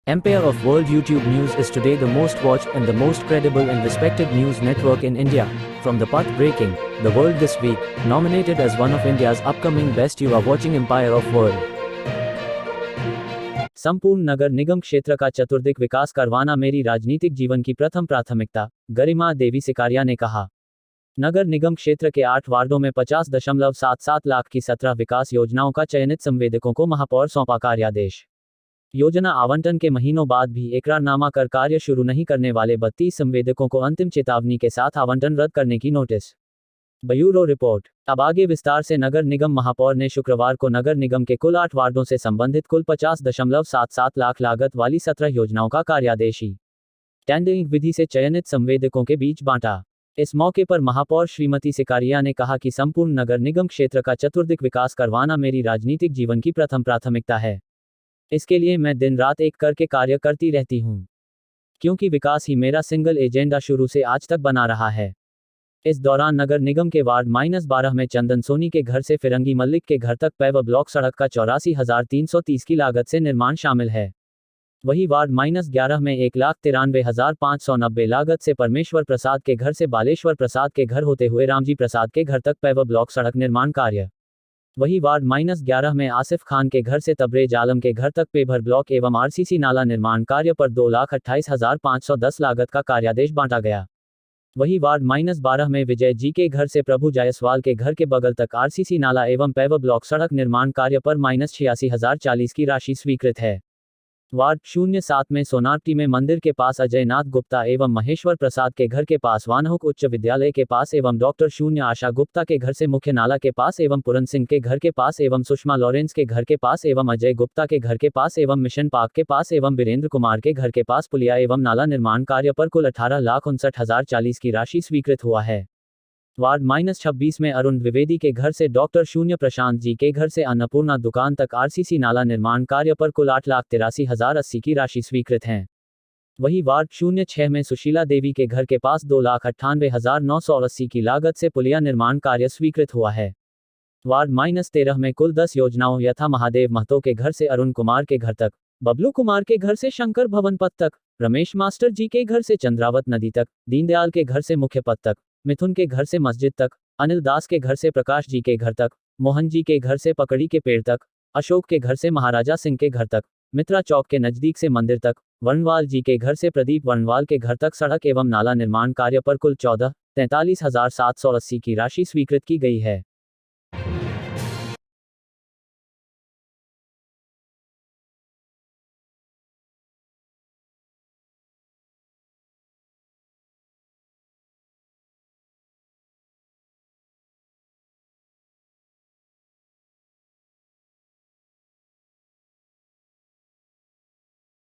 Empire of World YouTube News is today the most watched and the most credible and respected news network in India. From the path-breaking, The World This Week, nominated as one of India's upcoming best, you are watching Empire of World. संपूर्ण नगर निगम क्षेत्र का चतुर्दिक विकास करवाना मेरी राजनीतिक जीवन की प्रथम प्राथमिकता, गरिमा देवी सिकारिया ने कहा। नगर निगम क्षेत्र के 8 वार्डों में 50.77 लाख की 17 विकास योजनाओं का चयनित संवेदकों को महापौर सौंपा कार्यादेश। योजना आवंटन के महीनों बाद भी इकरारनामा कर कार्य शुरू नहीं करने वाले 32 संवेदकों को अंतिम चेतावनी के साथ आवंटन रद्द करने की नोटिस। Bureau report. अब आगे विस्तार से। नगर निगम महापौर ने शुक्रवार को नगर निगम के कुल 8 वार्डों से संबंधित कुल 50.77 लाख लागत वाली 17 योजनाओं का कार्यादेश ही टेंडरिंग विधि से चयनित संवेदकों के बीच बांटा। इस मौके पर महापौर श्रीमती सिकारिया ने कहा कि संपूर्ण नगर निगम क्षेत्र का चतुर्दिक विकास करवाना मेरी राजनीतिक जीवन की प्रथम प्राथमिकता है। इसके लिए मैं दिन रात एक करके कार्य करती रहती हूँ, क्योंकि विकास ही मेरा सिंगल एजेंडा शुरू से आज तक बना रहा है। इस दौरान नगर निगम के वार्ड -12 में चंदन सोनी के घर से फिरंगी मल्लिक के घर तक पेवर ब्लॉक सड़क का 84,330 की लागत से निर्माण शामिल है। वही वार्ड -11 में 1,93,590 लागत से परमेश्वर प्रसाद के घर से बालेश्वर प्रसाद के घर होते हुए रामजी प्रसाद के घर तक पेवर ब्लॉक सड़क निर्माण कार्य। वही वार्ड -11 में आसिफ खान के घर से तबरेज आलम के घर तक पेवर ब्लॉक एवं आरसीसी नाला निर्माण कार्य पर 2,28,510 लागत का कार्यादेश बांटा गया। वही वार्ड -12 में विजय जी के घर से प्रभु जायसवाल के घर के बगल तक आरसीसी नाला एवं पेवर ब्लॉक सड़क निर्माण कार्य पर -86,040 की राशि स्वीकृत है। वार्ड 07 में सोनापटी में मंदिर के पास अजय नाथ गुप्ता एवं महेश्वर प्रसाद के घर के पास वानहुक उच्च विद्यालय के पास एवं डॉक्टर शून्य आशा गुप्ता के घर से मुख्य नाला के पास एवं पुरन सिंह के घर के पास एवं सुषमा लॉरेंस के घर के पास एवं अजय गुप्ता के घर के पास एवं मिशन पार्क के पास एवं वीरेंद्र कुमार के घर के पास पुलिया एवं नाला निर्माण कार्य पर कुल 18,59,040 की राशि स्वीकृत हुआ है। वार्ड -26 में अरुण द्विवेदी के घर से डॉक्टर शून्य प्रशांत जी के घर से अन्नपूर्णा दुकान तक आरसीसी नाला निर्माण कार्य पर कुल 8,83,080 की राशि स्वीकृत है। वही वार्ड 06 में सुशीला देवी के घर के पास 2,98,980 की लागत से पुलिया निर्माण कार्य स्वीकृत हुआ है। वार्ड -13 में कुल 10 योजनाओं यथा महादेव महतो के घर से अरुण कुमार के घर तक, बबलू कुमार के घर से शंकर भवन पथ तक, रमेश मास्टर जी के घर से चंद्रावत नदी तक, दीनदयाल के घर से मुख्य पथ तक, मिथुन के घर से मस्जिद तक, अनिल दास के घर से प्रकाश जी के घर तक, मोहन जी के घर से पकड़ी के पेड़ तक, अशोक के घर से महाराजा सिंह के घर तक, मित्रा चौक के नजदीक से मंदिर तक, वर्णवाल जी के घर से प्रदीप वर्णवाल के घर तक सड़क एवं नाला निर्माण कार्य पर कुल 14,43,780 की राशि स्वीकृत की गई है।